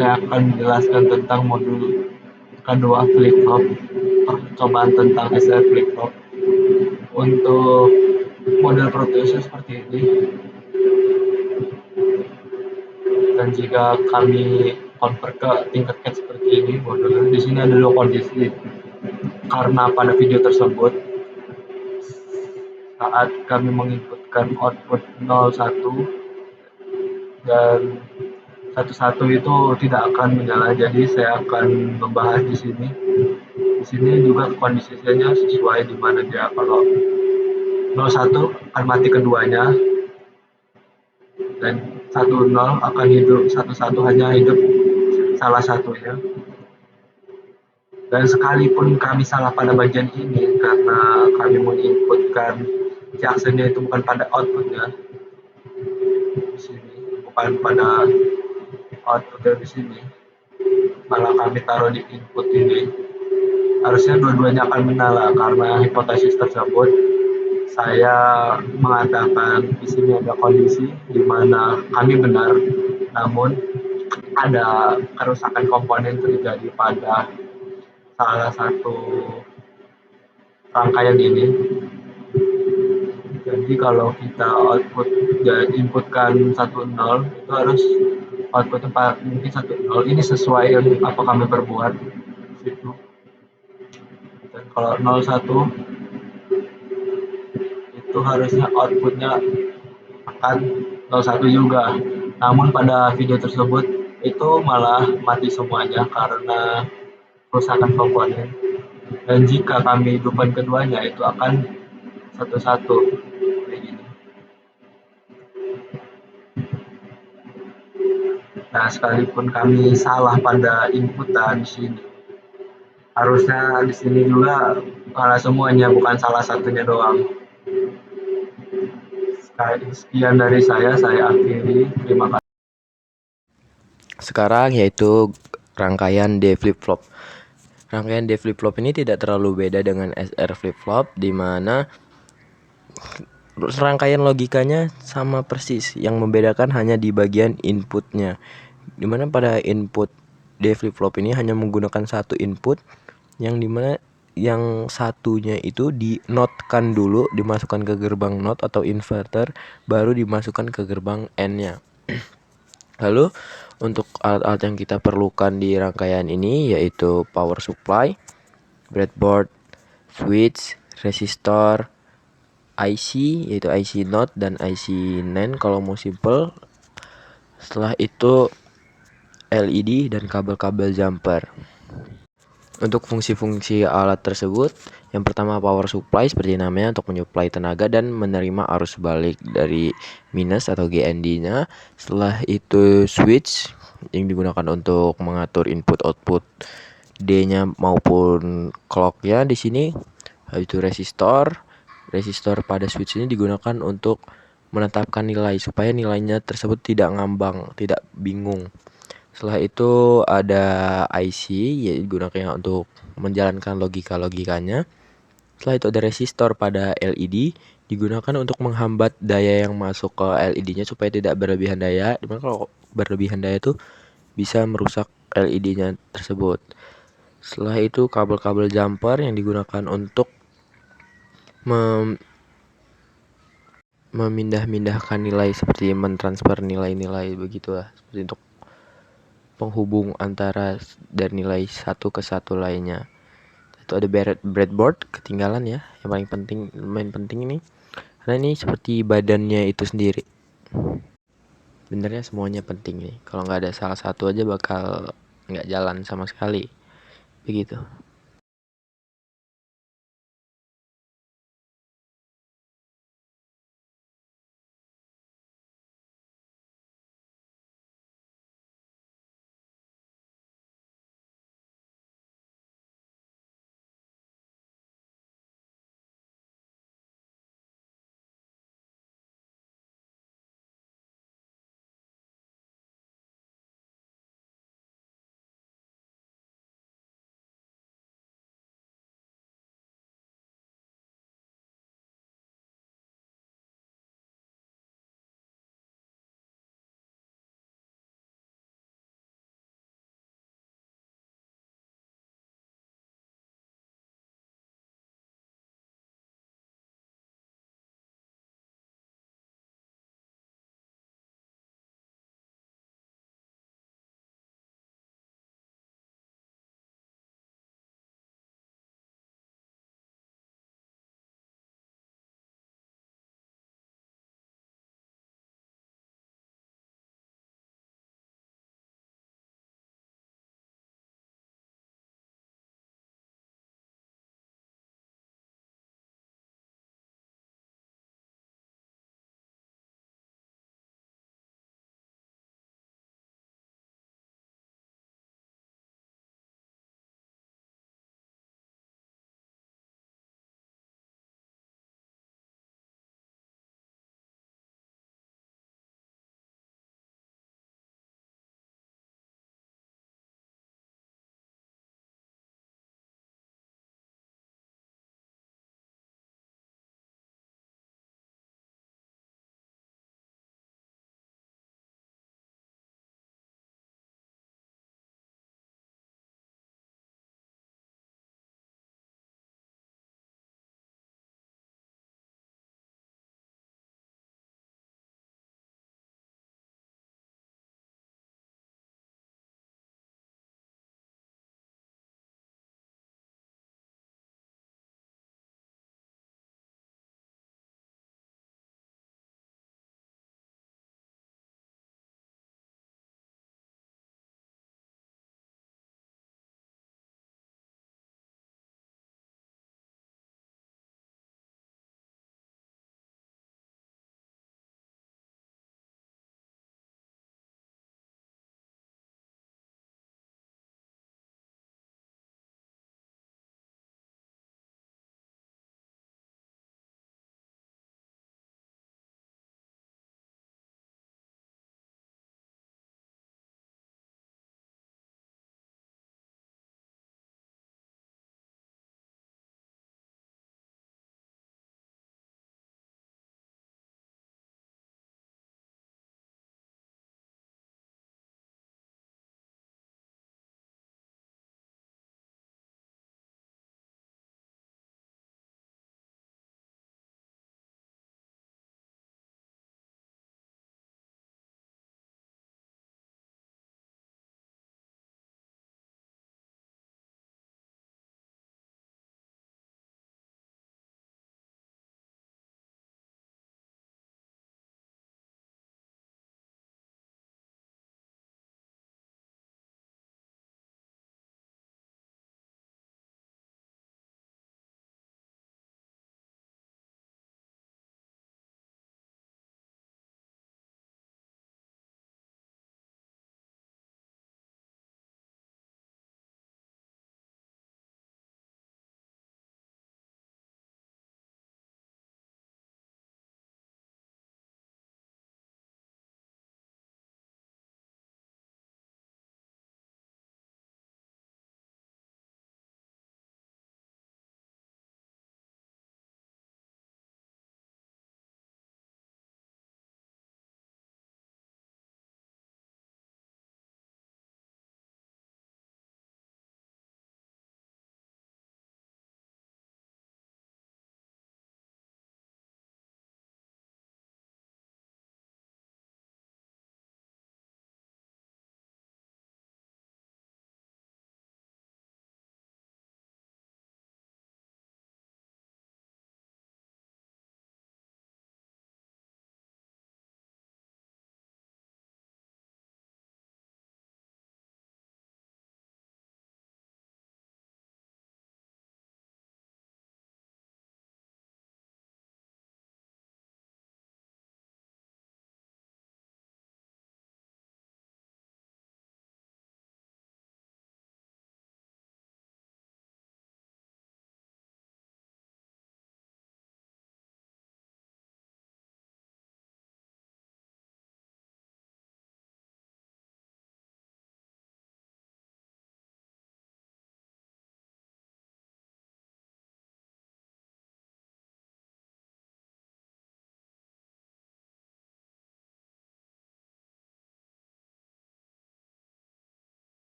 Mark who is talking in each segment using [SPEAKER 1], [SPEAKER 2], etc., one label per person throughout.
[SPEAKER 1] saya akan menjelaskan tentang modul kedua flip-flop, percobaan tentang SR flip-flop. Untuk model protesnya seperti ini, dan jika kami convert ke tingkat cat seperti ini modulnya, di sini ada dua kondisi. Karena pada video tersebut, saat kami menginputkan output 01 dan 11 itu tidak akan menyala, jadi saya akan membahas di sini. Di sini juga kondisinya sesuai, di mana dia kalau 01 akan mati keduanya dan 10 akan hidup, 11 hanya hidup salah satunya. Dan sekalipun kami salah pada bagian ini karena kami menginputkan jacksonnya itu bukan pada outputnya di sini, bukan pada outputnya di sini, malah kami taruh di input ini, harusnya dua-duanya akan menyala. Karena hipotesis tersebut, saya mengatakan di sini ada kondisi di mana kami benar, namun ada kerusakan komponen terjadi pada salah satu rangkaian ini. Jadi kalau kita output dan inputkan 10 itu harus output mungkin 10. Ini sesuai yang apa kami berbuat situ. Dan kalau 01 itu harusnya outputnya akan 01 juga. Namun pada video tersebut itu malah mati semuanya karena kerusakan komponen. Dan jika kami hidupkan keduanya itu akan 11 kayak gini. Nah, sekalipun kami salah pada inputan di sini, harusnya di sini juga salah semuanya, bukan salah satunya doang. Sekian dari saya akhiri. Terima kasih.
[SPEAKER 2] Sekarang yaitu rangkaian D flip-flop. Rangkaian D flip-flop ini tidak terlalu beda dengan SR flip-flop, di mana rangkaian logikanya sama persis. Yang membedakan hanya di bagian inputnya, dimana pada input D flip-flop ini hanya menggunakan satu input, yang dimana yang satunya itu di-notkan dulu, dimasukkan ke gerbang not atau inverter, baru dimasukkan ke gerbang N-nya. Lalu untuk alat-alat yang kita perlukan di rangkaian ini yaitu power supply, breadboard, switch, resistor, IC yaitu IC not dan IC NAND kalau mau simple. Setelah itu LED dan kabel-kabel jumper. Untuk fungsi-fungsi alat tersebut, yang pertama power supply seperti namanya untuk menyuplai tenaga dan menerima arus balik dari minus atau GND-nya. Setelah itu switch yang digunakan untuk mengatur input output D-nya maupun clock-nya di sini. Habis itu resistor pada switch ini digunakan untuk menetapkan nilai supaya nilainya tersebut tidak ngambang, tidak bingung. Setelah itu ada IC yang digunakan untuk menjalankan logikanya. Setelah itu ada resistor pada LED digunakan untuk menghambat daya yang masuk ke LED-nya supaya tidak berlebihan daya. Dimana kalau berlebihan daya itu bisa merusak LED-nya tersebut. Setelah itu kabel-kabel jumper yang digunakan untuk memindah-mindahkan nilai, seperti mentransfer nilai-nilai begitulah, seperti untuk penghubung antara dari nilai satu ke satu lainnya. Itu ada breadboard ketinggalan ya, yang paling penting ini karena ini seperti badannya itu sendiri. Sebenarnya semuanya penting nih, kalau nggak ada salah satu aja bakal nggak jalan sama sekali begitu.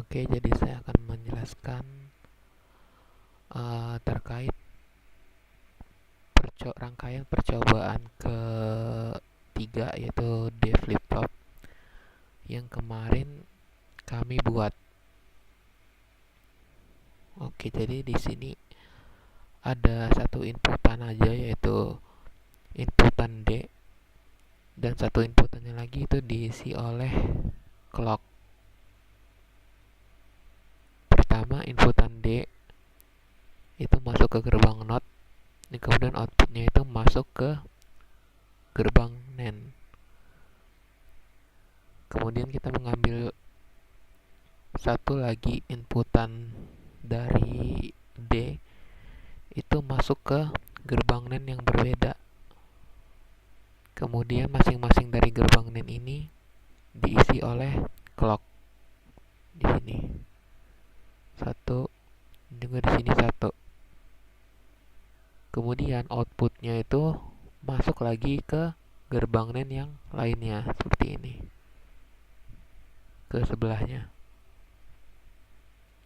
[SPEAKER 3] Oke, jadi saya akan menjelaskan terkait rangkaian percobaan ketiga, yaitu D flip flop yang kemarin kami buat. Oke, jadi di sini ada satu inputan aja, yaitu inputan D, dan satu inputannya lagi itu diisi oleh clock. Pertama, inputan D itu masuk ke gerbang NOT, dan kemudian outputnya itu masuk ke gerbang NAND. Kemudian kita mengambil satu lagi inputan dari D, itu masuk ke gerbang NAND yang berbeda. Kemudian masing-masing dari gerbang NAND ini diisi oleh clock. Di sini satu, juga di sini satu. Kemudian outputnya itu masuk lagi ke gerbang NAND yang lainnya, seperti ini, ke sebelahnya.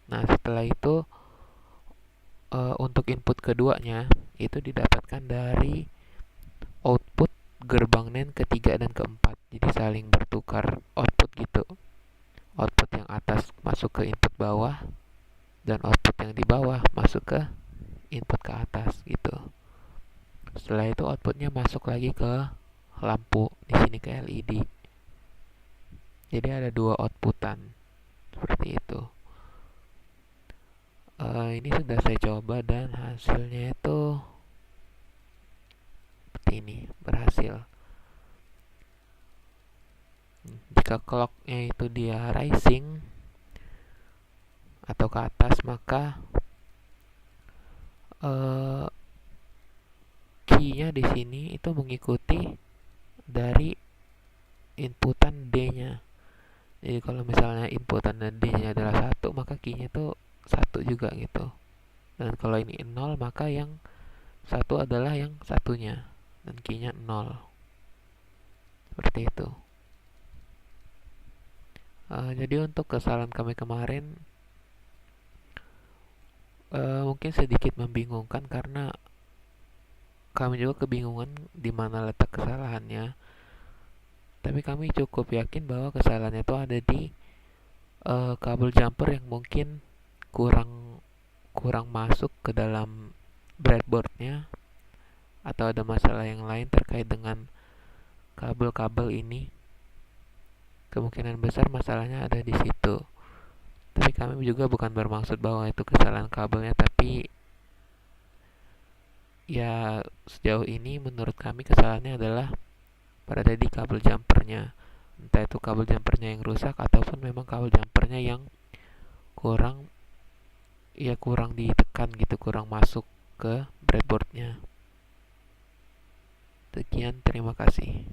[SPEAKER 3] Nah, setelah itu untuk input keduanya itu didapatkan dari output gerbang NAND ketiga dan keempat. Jadi saling bertukar output gitu. Output yang atas masuk ke input bawah, dan output yang di bawah masuk ke input ke atas gitu. Setelah itu outputnya masuk lagi ke lampu, di sini ke LED. Jadi ada dua outputan seperti itu. Ini sudah saya coba dan hasilnya itu seperti ini, berhasil. Jika clocknya itu dia rising atau ke atas, maka key-nya di sini itu mengikuti dari inputan D-nya. Jadi kalau misalnya inputan D-nya adalah 1, maka key-nya itu 1 juga gitu. Dan kalau ini 0, maka yang 1 adalah yang satunya, dan key-nya 0. Seperti itu. Jadi untuk kesalahan kami kemarin mungkin sedikit membingungkan, karena kami juga kebingungan di mana letak kesalahannya. Tapi kami cukup yakin bahwa kesalahannya itu ada di kabel jumper yang mungkin kurang masuk ke dalam breadboardnya, atau ada masalah yang lain terkait dengan kabel-kabel ini. Kemungkinan besar masalahnya ada di situ. Tapi kami juga bukan bermaksud bahwa itu kesalahan kabelnya, tapi ya sejauh ini menurut kami kesalahannya adalah berada di kabel jumpernya. Entah itu kabel jumpernya yang rusak, ataupun memang kabel jumpernya yang kurang ditekan gitu, kurang masuk ke breadboardnya. Sekian, terima kasih.